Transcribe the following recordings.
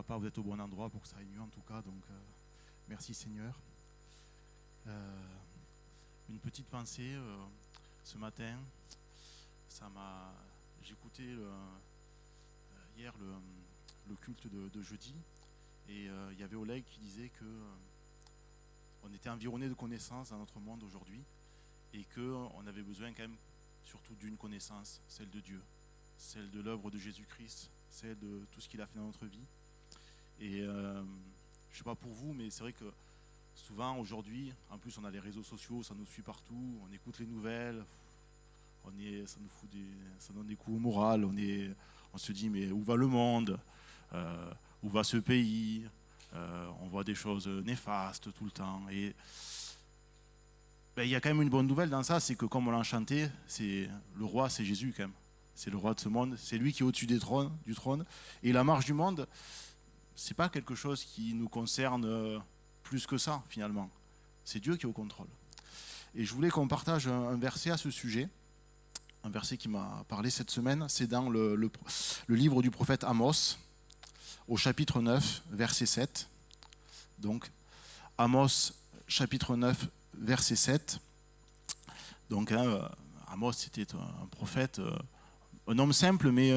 papa, vous êtes au bon endroit pour que ça aille mieux en tout cas, donc merci Seigneur. Une petite pensée, ce matin, j'ai écouté hier le culte de jeudi, et il y avait Oleg qui disait que on était environné de connaissances dans notre monde aujourd'hui, et qu'on avait besoin quand même surtout d'une connaissance, celle de Dieu, celle de l'œuvre de Jésus-Christ, celle de tout ce qu'il a fait dans notre vie. Et je ne sais pas pour vous, mais c'est vrai que souvent aujourd'hui, en plus on a les réseaux sociaux, ça nous suit partout, on écoute les nouvelles, ça donne des coups au moral, on se dit mais où va le monde, où va ce pays, on voit des choses néfastes tout le temps. Et il y a quand même une bonne nouvelle dans ça, c'est que comme on l'a chanté, le roi c'est Jésus quand même. C'est le roi de ce monde, c'est lui qui est au-dessus du trône. Et la marche du monde, c'est pas quelque chose qui nous concerne plus que ça finalement. C'est Dieu qui est au contrôle. Et je voulais qu'on partage un verset à ce sujet, un verset qui m'a parlé cette semaine. C'est dans le livre du prophète Amos, au chapitre 9, verset 7. Donc, Amos, chapitre 9, verset 7. Donc, Amos, c'était un prophète, un homme simple, mais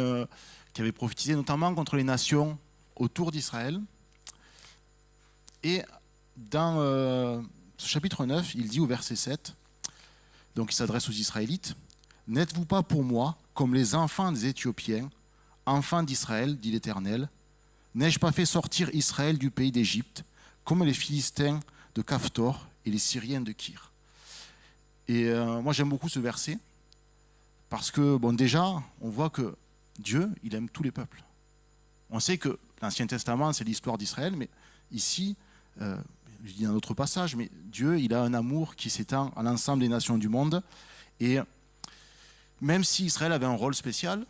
qui avait prophétisé notamment contre les nations autour d'Israël. Et dans ce chapitre 9, il dit au verset 7, donc il s'adresse aux Israélites, « N'êtes-vous pas pour moi comme les enfants des Éthiopiens, enfants d'Israël, dit l'Éternel? N'ai-je pas fait sortir Israël du pays d'Égypte, comme les Philistins de Caphtor et les Syriens de Kir ?» Et moi j'aime beaucoup ce verset, parce que bon, déjà, on voit que Dieu, il aime tous les peuples. On sait que l'Ancien Testament, c'est l'histoire d'Israël, mais ici, je dis dans d'autres passages, mais Dieu, il a un amour qui s'étend à l'ensemble des nations du monde. Et même si Israël avait un rôle spécial,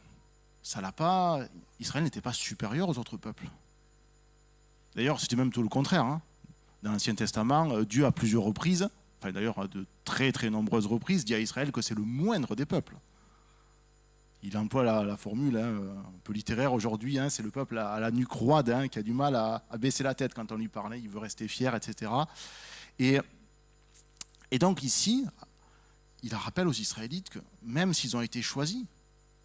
Israël n'était pas supérieur aux autres peuples. D'ailleurs, c'était même tout le contraire. Hein. Dans l'Ancien Testament, Dieu, à plusieurs reprises, enfin d'ailleurs à de très très nombreuses reprises, dit à Israël que c'est le moindre des peuples. Il emploie la formule un peu littéraire aujourd'hui, c'est le peuple à la nuque roide qui a du mal à baisser la tête quand on lui parle, il veut rester fier, etc. Et donc ici, il rappelle aux Israélites que même s'ils ont été choisis,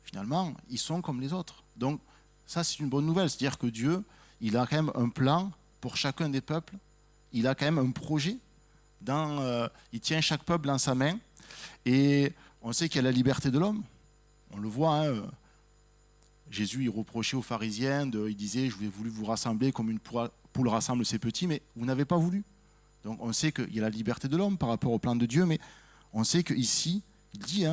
finalement, ils sont comme les autres. Donc ça, c'est une bonne nouvelle, c'est-à-dire que Dieu, il a quand même un plan pour chacun des peuples, il a quand même un projet, il tient chaque peuple dans sa main, et on sait qu'il y a la liberté de l'homme. On le voit, Jésus il reprochait aux pharisiens, il disait « Je vous ai voulu vous rassembler comme une poule rassemble ses petits, mais vous n'avez pas voulu. » Donc on sait qu'il y a la liberté de l'homme par rapport au plan de Dieu, mais on sait qu'ici, il dit,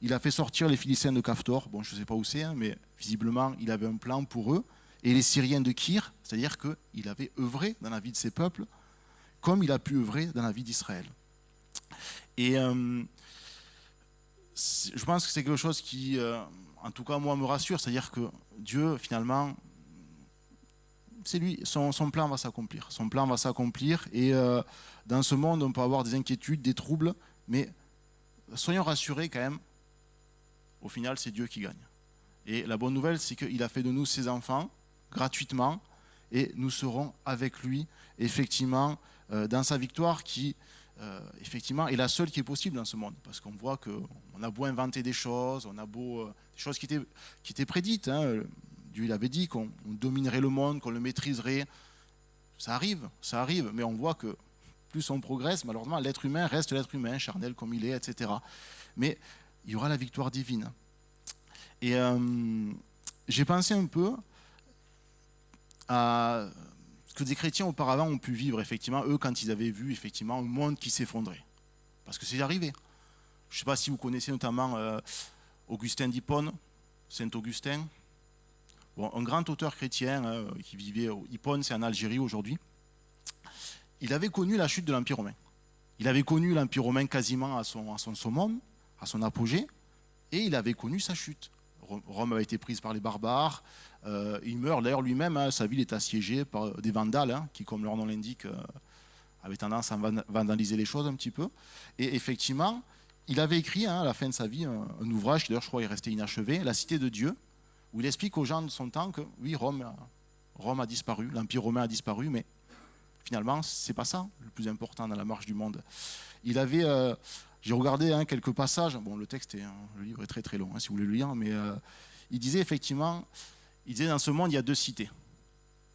il a fait sortir les Philistins de Caphtor, bon je ne sais pas où c'est, mais visiblement il avait un plan pour eux, et les Syriens de Kir, c'est-à-dire qu'il avait œuvré dans la vie de ces peuples, comme il a pu œuvrer dans la vie d'Israël. Et je pense que c'est quelque chose qui, en tout cas moi, me rassure, c'est-à-dire que Dieu, finalement, c'est lui, son plan va s'accomplir. Son plan va s'accomplir, et dans ce monde, on peut avoir des inquiétudes, des troubles, mais soyons rassurés quand même, au final, c'est Dieu qui gagne. Et la bonne nouvelle, c'est qu'il a fait de nous ses enfants, gratuitement, et nous serons avec lui, effectivement, dans sa victoire qui... effectivement, est la seule qui est possible dans ce monde. Parce qu'on voit qu'on a beau inventer des choses, on a beau... des choses qui étaient prédites. Dieu il avait dit qu'on dominerait le monde, qu'on le maîtriserait. Ça arrive, mais on voit que plus on progresse, malheureusement, l'être humain reste l'être humain, charnel comme il est, etc. Mais il y aura la victoire divine. Et j'ai pensé un peu à... que des chrétiens auparavant ont pu vivre, effectivement, eux, quand ils avaient vu, effectivement, un monde qui s'effondrait. Parce que c'est arrivé. Je ne sais pas si vous connaissez notamment Augustin d'Hippone, Saint-Augustin. Bon, un grand auteur chrétien qui vivait à Hippone, c'est en Algérie aujourd'hui. Il avait connu la chute de l'Empire romain. Il avait connu l'Empire romain quasiment à son summum, à son apogée, et il avait connu sa chute. Rome avait été prise par les barbares. Il meurt d'ailleurs lui-même, sa ville est assiégée par des vandales qui, comme leur nom l'indique, avaient tendance à vandaliser les choses un petit peu. Et effectivement, il avait écrit à la fin de sa vie un ouvrage qui d'ailleurs je crois est resté inachevé, La Cité de Dieu, où il explique aux gens de son temps que oui, Rome Rome a disparu, l'Empire romain a disparu, mais finalement, c'est pas ça le plus important dans la marche du monde. Il avait, j'ai regardé quelques passages, bon le texte, le livre est très très long si vous voulez le lire, mais il disait effectivement, dans ce monde il y a deux cités.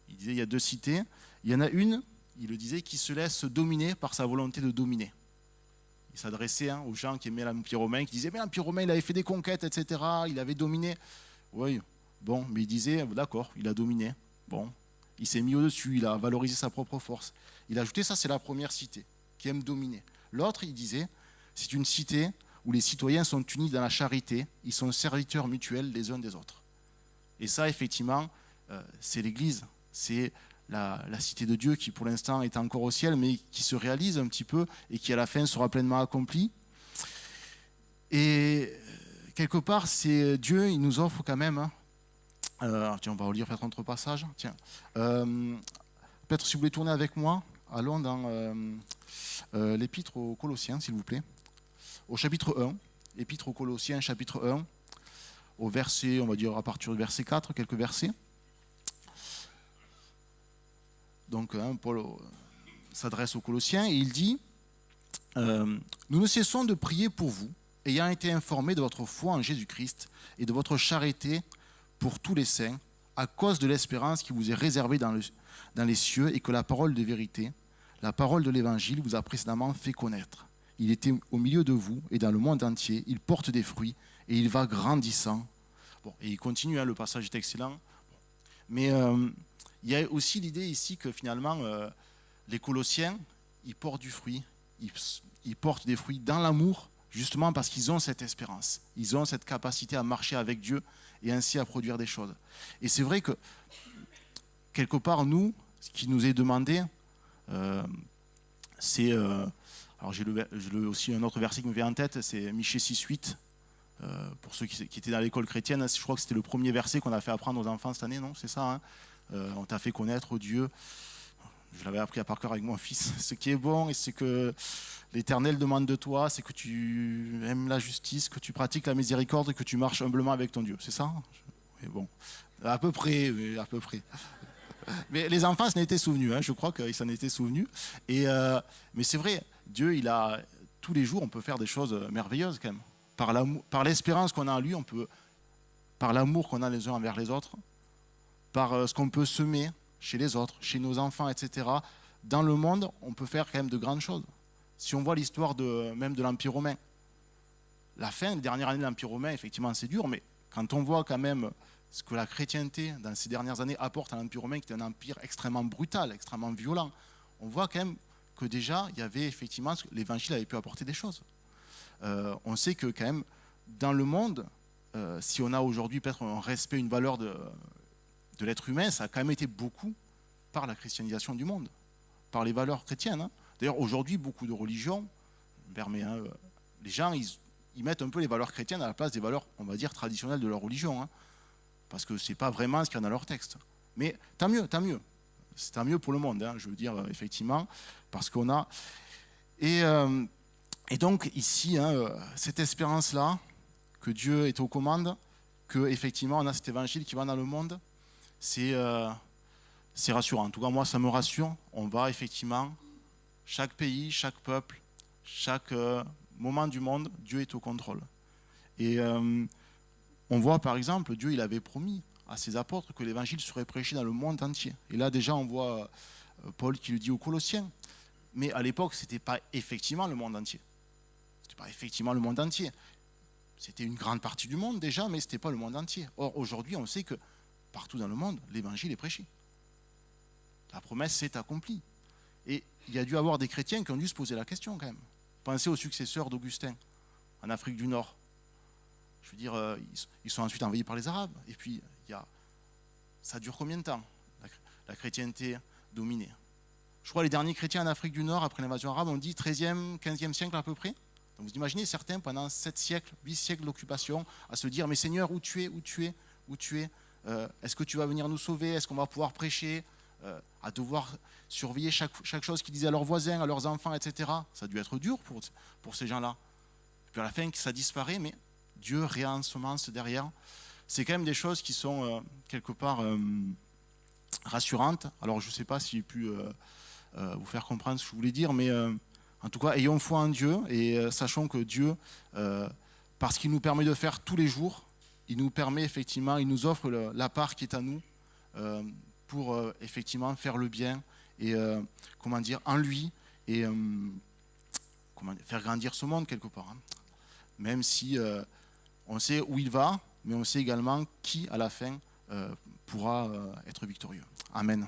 Il disait il y a deux cités, il y en a une, il le disait, qui se laisse dominer par sa volonté de dominer. Il s'adressait aux gens qui aimaient l'Empire romain, qui disaient mais l'Empire romain il avait fait des conquêtes, etc., il avait dominé. Oui, bon, mais il disait d'accord, il a dominé, bon. Il s'est mis au-dessus, il a valorisé sa propre force. Il a ajouté, ça c'est la première cité, qui aime dominer. L'autre, il disait, c'est une cité où les citoyens sont unis dans la charité, ils sont serviteurs mutuels les uns des autres. Et ça, effectivement, c'est l'Église, c'est la cité de Dieu qui pour l'instant est encore au ciel, mais qui se réalise un petit peu et qui à la fin sera pleinement accomplie. Et quelque part, c'est Dieu, il nous offre quand même... tiens, on va relire peut-être entre passages. Tiens, peut-être si vous voulez tourner avec moi, allons dans l'épître aux Colossiens, s'il vous plaît. Au chapitre 1, épître aux Colossiens, chapitre 1, au verset, on va dire à partir du verset 4, quelques versets. Donc, Paul s'adresse aux Colossiens et il dit nous ne cessons de prier pour vous, ayant été informés de votre foi en Jésus-Christ et de votre charité pour tous les saints, à cause de l'espérance qui vous est réservée dans les cieux, et que la parole de vérité, la parole de l'Évangile vous a précédemment fait connaître. Il était au milieu de vous et dans le monde entier, il porte des fruits et il va grandissant. Bon, et il continue, le passage est excellent. Mais il y a aussi l'idée ici que finalement, les Colossiens, ils portent du fruit, ils portent des fruits dans l'amour, justement parce qu'ils ont cette espérance, ils ont cette capacité à marcher avec Dieu et ainsi à produire des choses. Et c'est vrai que, quelque part, nous, ce qui nous est demandé, c'est... alors j'ai aussi un autre verset qui me vient en tête, c'est Michée 6,8. Pour ceux qui étaient dans l'école chrétienne, je crois que c'était le premier verset qu'on a fait apprendre aux enfants cette année, non? C'est ça, on t'a fait connaître Dieu. Je l'avais appris à par cœur avec mon fils. Ce qui est bon et ce que l'Éternel demande de toi, c'est que tu aimes la justice, que tu pratiques la miséricorde, que tu marches humblement avec ton Dieu. C'est ça? Mais bon, à peu près. Mais les enfants s'en étaient souvenus, je crois qu'ils s'en étaient souvenus. Mais c'est vrai, Dieu, tous les jours, on peut faire des choses merveilleuses quand même. Par l'espérance qu'on a en lui, par l'amour qu'on a les uns envers les autres, par ce qu'on peut semer chez les autres, chez nos enfants, etc. Dans le monde, on peut faire quand même de grandes choses. Si on voit l'histoire même de l'Empire romain, la fin, les dernières années de l'Empire romain, effectivement, c'est dur, mais quand on voit quand même ce que la chrétienté, dans ces dernières années, apporte à l'Empire romain, qui est un empire extrêmement brutal, extrêmement violent, on voit quand même que déjà, il y avait effectivement, l'Évangile avait pu apporter des choses. On sait que quand même, dans le monde, si on a aujourd'hui peut-être un respect, une valeur de l'être humain, ça a quand même été beaucoup par la christianisation du monde, par les valeurs chrétiennes. D'ailleurs, aujourd'hui, beaucoup de religions, les gens, ils mettent un peu les valeurs chrétiennes à la place des valeurs, on va dire, traditionnelles de leur religion, parce que ce n'est pas vraiment ce qu'il y a dans leur texte. Mais tant mieux. C'est tant mieux pour le monde, je veux dire, effectivement, parce qu'on a... Et donc, ici, cette espérance-là, que Dieu est aux commandes, qu'effectivement, on a cet évangile qui va dans le monde, c'est rassurant. En tout cas, moi, ça me rassure. On va effectivement, chaque pays, chaque peuple, chaque moment du monde, Dieu est au contrôle. Et on voit, par exemple, Dieu, il avait promis à ses apôtres que l'évangile serait prêché dans le monde entier. Et là, déjà, on voit Paul qui le dit aux Colossiens. Mais à l'époque, ce n'était pas effectivement le monde entier. C'était pas effectivement le monde entier. C'était une grande partie du monde déjà, mais ce n'était pas le monde entier. Or, aujourd'hui, on sait que partout dans le monde, l'évangile est prêché. La promesse s'est accomplie. Et il y a dû y avoir des chrétiens qui ont dû se poser la question quand même. Pensez aux successeurs d'Augustin en Afrique du Nord. Je veux dire, ils sont ensuite envahis par les Arabes. Et puis, ça dure combien de temps, la chrétienté dominée? Je crois que les derniers chrétiens en Afrique du Nord, après l'invasion arabe, on dit 13e, 15e siècle à peu près. Donc vous imaginez certains, pendant 7 siècles, 8 siècles d'occupation, à se dire, mais Seigneur, où tu es? Est-ce que tu vas venir nous sauver? Est-ce qu'on va pouvoir prêcher? À devoir surveiller chaque chose qu'ils disaient à leurs voisins, à leurs enfants, etc. Ça a dû être dur pour ces gens-là. Puis à la fin, ça disparaît, mais Dieu réensemence derrière. C'est quand même des choses qui sont quelque part rassurante. Alors je ne sais pas si j'ai pu vous faire comprendre ce que je voulais dire, mais en tout cas, ayons foi en Dieu et sachons que Dieu, parce qu'il nous permet de faire tous les jours, il nous permet effectivement, il nous offre la part qui est à nous pour effectivement faire le bien et comment dire, en lui et faire grandir ce monde quelque part. Hein. Même si on sait où il va, mais on sait également qui à la fin pourra être victorieux. Amen.